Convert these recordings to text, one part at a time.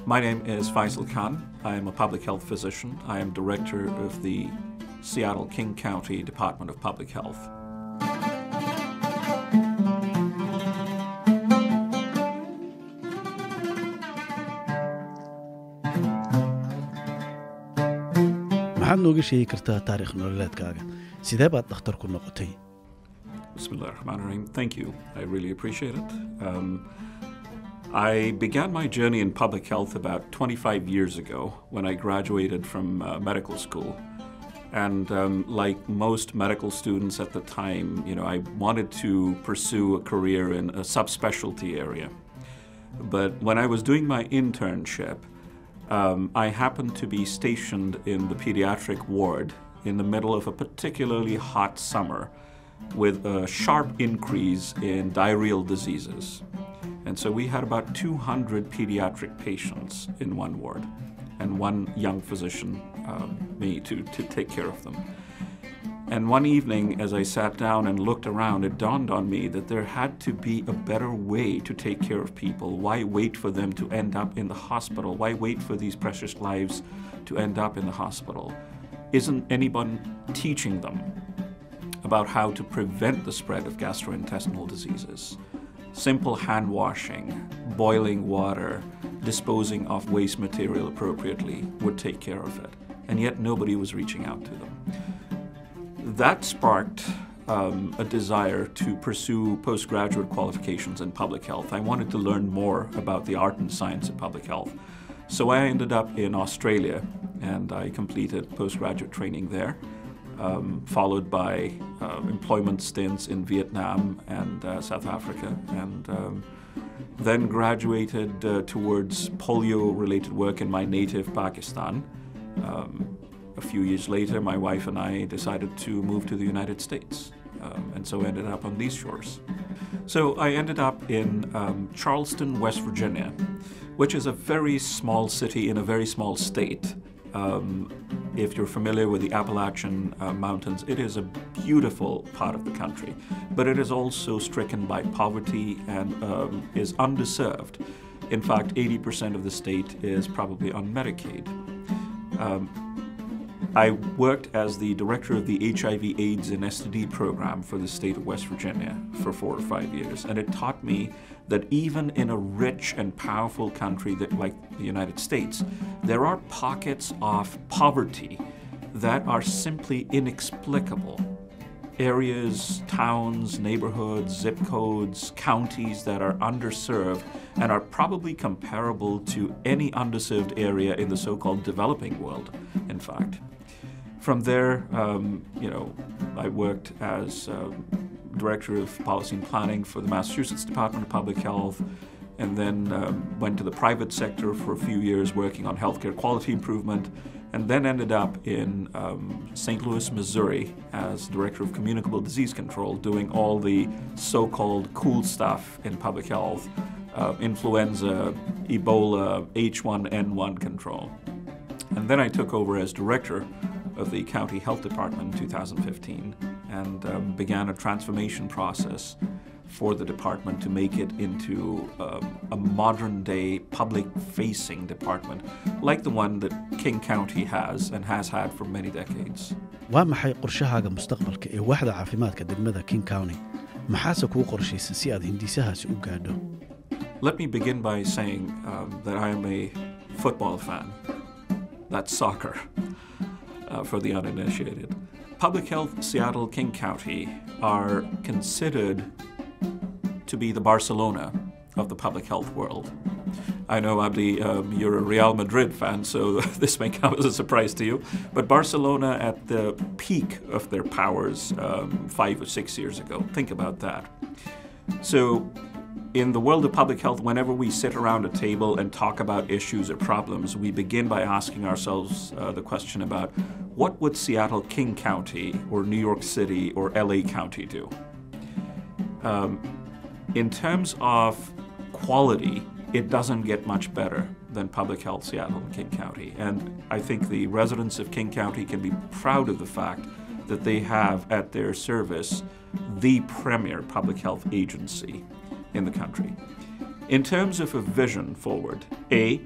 My name is Faisal Khan. I am a public health physician. I am director of the Seattle-King County Department of Public Health. maxaad nooga sheegi kartaa taariikh nololeedkaaga sidee baad dhakhtar ku noqotay Bismillahirrahmanirrahim. Thank you. I really appreciate it. I began my journey in public health about 25 years ago when I graduated from medical school. And like most medical students at the time, I wanted to pursue a career in a subspecialty area. But when I was doing my internship, I happened to be stationed in the pediatric ward in the middle of a particularly hot summer with a sharp increase in diarrheal diseases. And so we had about 200 pediatric patients in one ward and one young physician, me, to take care of them. And one evening, as I sat down and looked around, it dawned on me that there had to be a better way to take care of people. Why wait for them to end up in the hospital? Why wait for these precious lives to end up in the hospital? Isn't anyone teaching them about how to prevent the spread of gastrointestinal diseases? Simple hand washing, boiling water, disposing of waste material appropriately would take care of it. And yet nobody was reaching out to them. That sparked a desire to pursue postgraduate qualifications in public health. I wanted to learn more about the art and science of public health. So I ended up in Australia and I completed postgraduate training there. Followed by employment stints in Vietnam and South Africa, and then graduated towards polio-related work in my native Pakistan. A few years later, my wife and I decided to move to the United States, and so ended up on these shores. So I ended up in Charleston, West Virginia, which is a very small city in a very small state. If you're familiar with the Appalachian Mountains, it is a beautiful part of the country, but it is also stricken by poverty and is underserved. In fact, 80% of the state is probably on Medicaid. I worked as the director of the HIV/AIDS and STD program for the state of West Virginia for 4 or 5 years, and it taught me that even in a rich and powerful country like the United States, there are pockets of poverty that are simply inexplicable. Areas, towns, neighborhoods, zip codes, counties that are underserved and are probably comparable to any underserved area in the so-called developing world, in fact. From there, I worked as Director of Policy and Planning for the Massachusetts Department of Public Health, and then went to the private sector for a few years working on healthcare quality improvement, and then ended up in St. Louis, Missouri as Director of Communicable Disease Control, doing all the so-called cool stuff in public health, influenza, Ebola, H1N1 control. And then I took over as Director of the County Health Department in 2015 and began a transformation process for the department to make it into a modern-day public-facing department like the one that King County has and has had for many decades. waa maxay qorshahaaga mustaqbalka ee waaxda caafimaadka degmada King County maxaase kuu qorshaysan si aad hindisahaasi u gaadho? Let me begin by saying that I am a football fan. That's soccer for the uninitiated. Public Health Seattle-King County are considered to be the Barcelona of the public health world. I know, Abdi, you're a Real Madrid fan, so this may come as a surprise to you, but Barcelona at the peak of their powers 5 or 6 years ago. Think about that. So in the world of public health, whenever we sit around a table and talk about issues or problems, we begin by asking ourselves the question about what would Seattle-King County or New York City or LA County do? In terms of quality, it doesn't get much better than Public Health Seattle and King County. And I think the residents of King County can be proud of the fact that they have at their service the premier public health agency in the country. In terms of a vision forward, A,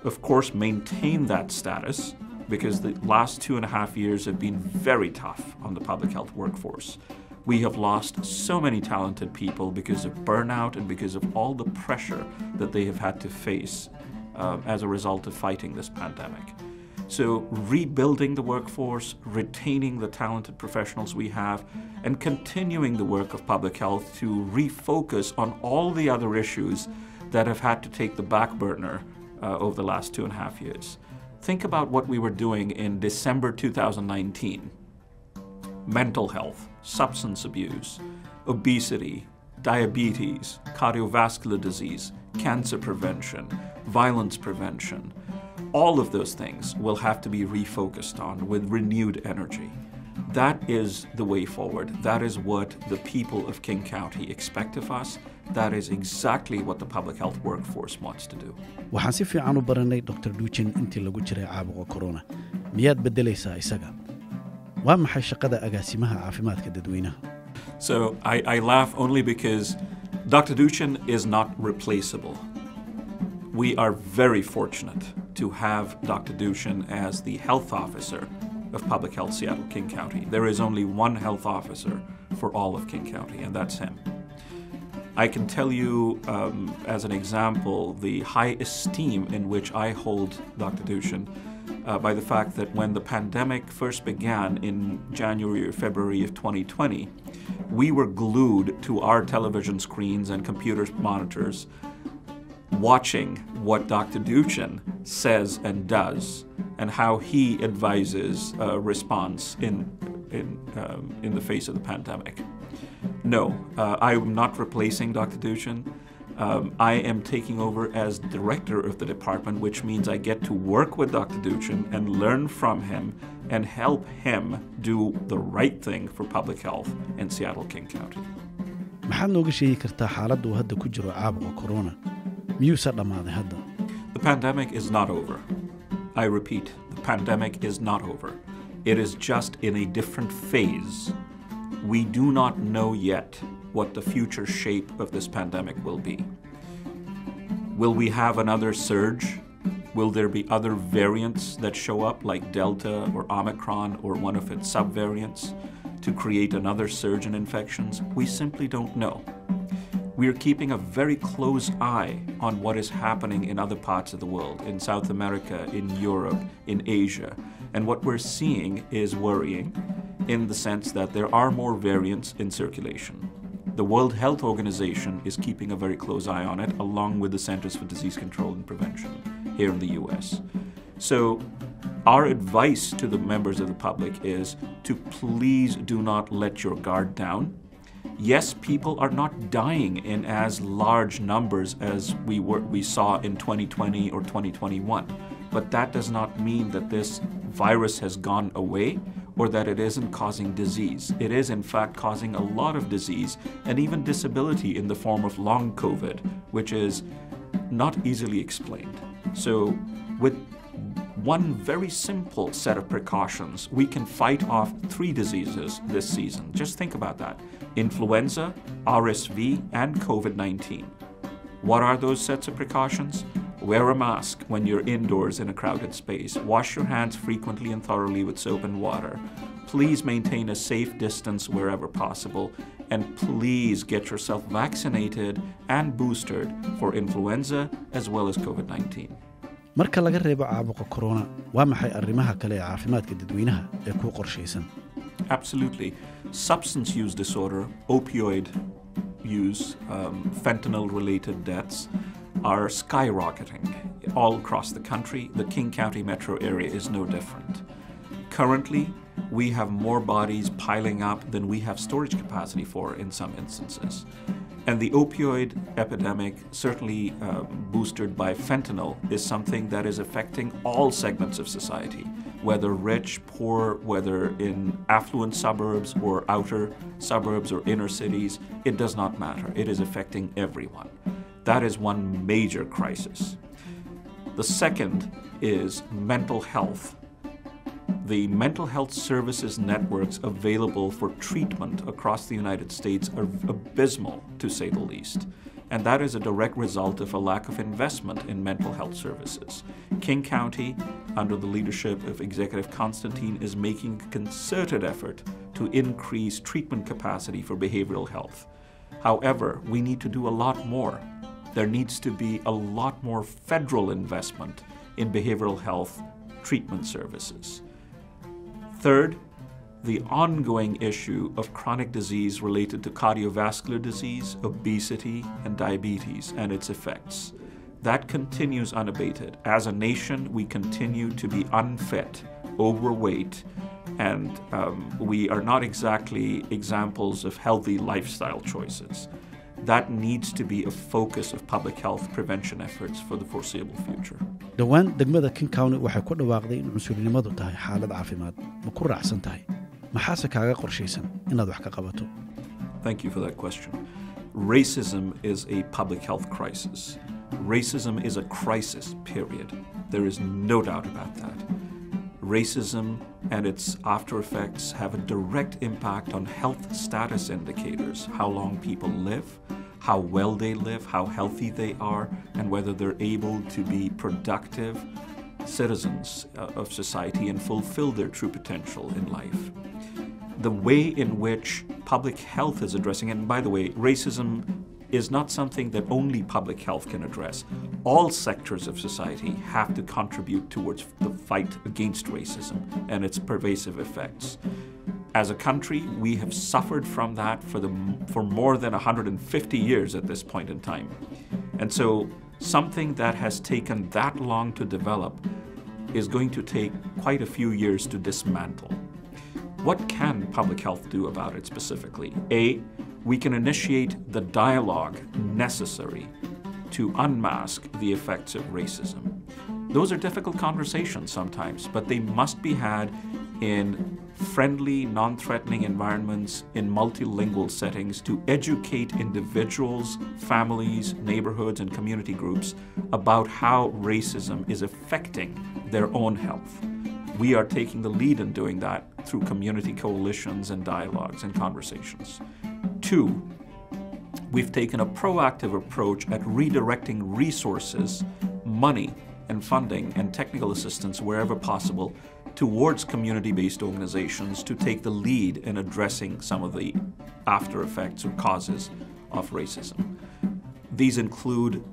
of course, maintain that status because the last 2.5 years have been very tough on the public health workforce. We have lost so many talented people because of burnout and because of all the pressure that they have had to face as a result of fighting this pandemic. So rebuilding the workforce, retaining the talented professionals we have, and continuing the work of public health to refocus on all the other issues that have had to take the back burner over the last 2.5 years. Think about what we were doing in December 2019. Mental health, substance abuse, obesity, diabetes, cardiovascular disease, cancer prevention, violence prevention. All of those things will have to be refocused on with renewed energy. That is the way forward. That is what the people of King County expect of us. That is exactly what the public health workforce wants to do. waxaan si fiican u baranay Dr. Duchin intii lagu jiray caabuqa corona. Miyaad bedelaysaa isaga? Waa maxay shaqada agaasimaha caafimaadka dadweynaha? So I laugh only because Dr. Duchin is not replaceable. We are very fortunate to have Dr. Duchin as the health officer of Public Health Seattle King County. There is only one health officer for all of King County, and that's him. I can tell you, as an example, the high esteem in which I hold Dr. Duchin by the fact that when the pandemic first began in January or February of 2020, we were glued to our television screens and computer monitors watching what Dr. Duchin says and does and how he advises response in the face of the pandemic. No, I am not replacing Dr. Duchin. I am taking over as director of the department, which means I get to work with Dr. Duchin and learn from him and help him do the right thing for public health in Seattle King County. maxaad nooga sheegi kartaa xaaladda uu hadda ku jiro caabuqa corona? miyuusa dhammaaday hadda? The pandemic is not over. I repeat, the pandemic is not over. It is just in a different phase. We do not know yet what the future shape of this pandemic will be. Will we have another surge? Will there be other variants that show up like Delta or Omicron or one of its subvariants to create another surge in infections? We simply don't know. We are keeping a very close eye on what is happening in other parts of the world, in South America, in Europe, in Asia. And what we're seeing is worrying in the sense that there are more variants in circulation. The World Health Organization is keeping a very close eye on it, along with the Centers for Disease Control and Prevention here in the US. So our advice to the members of the public is to please do not let your guard down. Yes, people are not dying in as large numbers as we saw in 2020 or 2021, but that does not mean that this virus has gone away or that it isn't causing disease. It is in fact causing a lot of disease and even disability in the form of long COVID, which is not easily explained. So with one very simple set of precautions, we can fight off 3 diseases this season. Just think about that. Influenza, RSV, and COVID-19. What are those sets of precautions? Wear a mask when you're indoors in a crowded space. Wash your hands frequently and thoroughly with soap and water. Please maintain a safe distance wherever possible. And please get yourself vaccinated and boosted for influenza as well as COVID-19. marka laga reebo caabuqa corona waa maxay arrimaha kale ee caafimaadka dadweynaha ee ku qorshaysan? Absolutely. Substance use disorder, opioid use, fentanyl-related deaths are skyrocketing all across the country. The King County metro area is no different. Currently, we have more bodies piling up than we have storage capacity for in some instances. And the opioid epidemic, certainly boosted by fentanyl, is something that is affecting all segments of society, whether rich, poor, whether in affluent suburbs or outer suburbs or inner cities. It does not matter. It is affecting everyone. That is one major crisis. The second is mental health. The mental health services networks available for treatment across the United States are abysmal, to say the least. And that is a direct result of a lack of investment in mental health services. King County, under the leadership of Executive Constantine, is making a concerted effort to increase treatment capacity for behavioral health. However, we need to do a lot more. There needs to be a lot more federal investment in behavioral health treatment services. Third, the ongoing issue of chronic disease related to cardiovascular disease, obesity, and diabetes and its effects. That continues unabated. As a nation, we continue to be unfit, overweight, and we are not exactly examples of healthy lifestyle choices. That needs to be a focus of public health prevention efforts for the foreseeable future. dhowaan degmada King County waxay ku dhawaaqday in cunsurinimadu tahay xaalad caafimaad ma ku raacsan tahay maxaase kaaga qorshaysan inaad wax ka qabato? Thank you for that question. Racism is a public health crisis. Racism is a crisis, period. There is no doubt about that. Racism and its after effects have a direct impact on health status indicators, how long people live, how well they live, how healthy they are, and whether they're able to be productive citizens of society and fulfill their true potential in life. The way in which public health is addressing, and by the way, racism is not something that only public health can address. All sectors of society have to contribute towards the fight against racism and its pervasive effects. As a country, we have suffered from that for more than 150 years at this point in time. And so something that has taken that long to develop is going to take quite a few years to dismantle. What can public health do about it specifically? A, we can initiate the dialogue necessary to unmask the effects of racism. Those are difficult conversations sometimes, but they must be had in friendly, non-threatening environments, in multilingual settings to educate individuals, families, neighborhoods, and community groups about how racism is affecting their own health. We are taking the lead in doing that through community coalitions and dialogues and conversations. Two, we've taken a proactive approach at redirecting resources, money, and funding and technical assistance wherever possible towards community-based organizations to take the lead in addressing some of the after effects or causes of racism. These include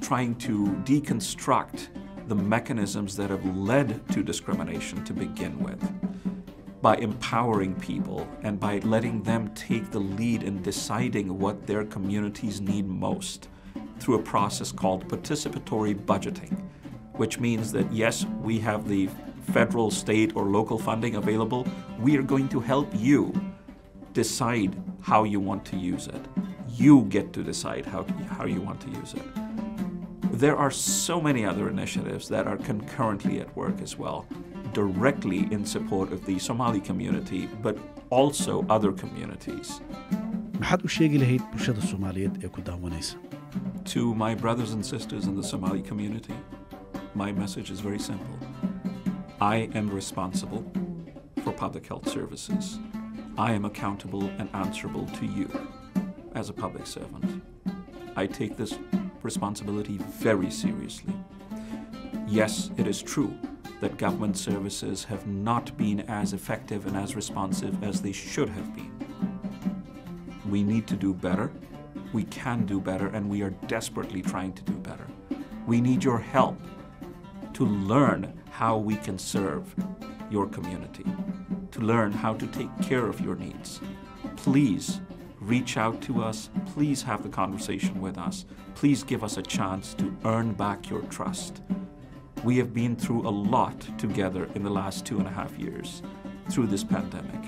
trying to deconstruct the mechanisms that have led to discrimination to begin with, by empowering people and by letting them take the lead in deciding what their communities need most through a process called participatory budgeting, which means that yes, we have the federal, state, or local funding available. We are going to help you decide how you want to use it. You get to decide how you want to use it. There are so many other initiatives that are concurrently at work as well, directly in support of the Somali community, but also other communities. maxaad u sheegi lahayd bulshada Soomaaliyeed ee ku daawanaysa? To my brothers and sisters in the Somali community, my message is very simple. I am responsible for public health services. I am accountable and answerable to you as a public servant. I take this responsibility very seriously. Yes, it is true that government services have not been as effective and as responsive as they should have been. We need to do better. We can do better, and we are desperately trying to do better. We need your help to learn how we can serve your community, to learn how to take care of your needs. Please reach out to us. Please have the conversation with us. Please give us a chance to earn back your trust. We have been through a lot together in the last 2.5 years through this pandemic.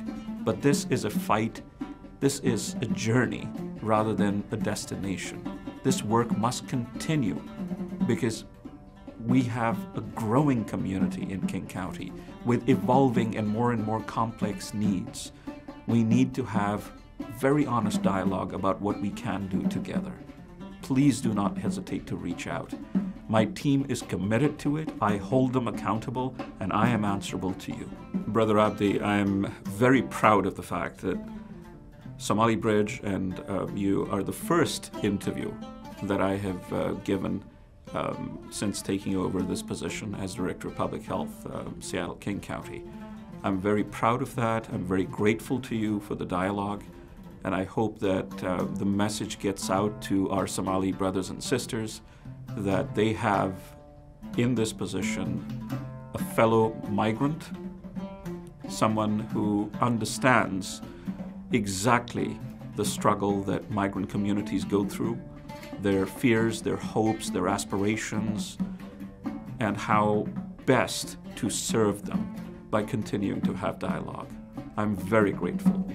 But this is a fight. This is a journey rather than a destination. This work must continue because we have a growing community in King County with evolving and more complex needs. We need to have very honest dialogue about what we can do together. Please do not hesitate to reach out. My team is committed to it. I hold them accountable, and I am answerable to you. Brother Abdi, I am very proud of the fact that Somali Bridge, and you are the first interview that I have given since taking over this position as Director of Public Health, Seattle-King County. I'm very proud of that. I'm very grateful to you for the dialogue, and I hope that the message gets out to our Somali brothers and sisters that they have in this position a fellow migrant, someone who understands exactly the struggle that migrant communities go through, their fears, their hopes, their aspirations, and how best to serve them by continuing to have dialogue. I'm very grateful.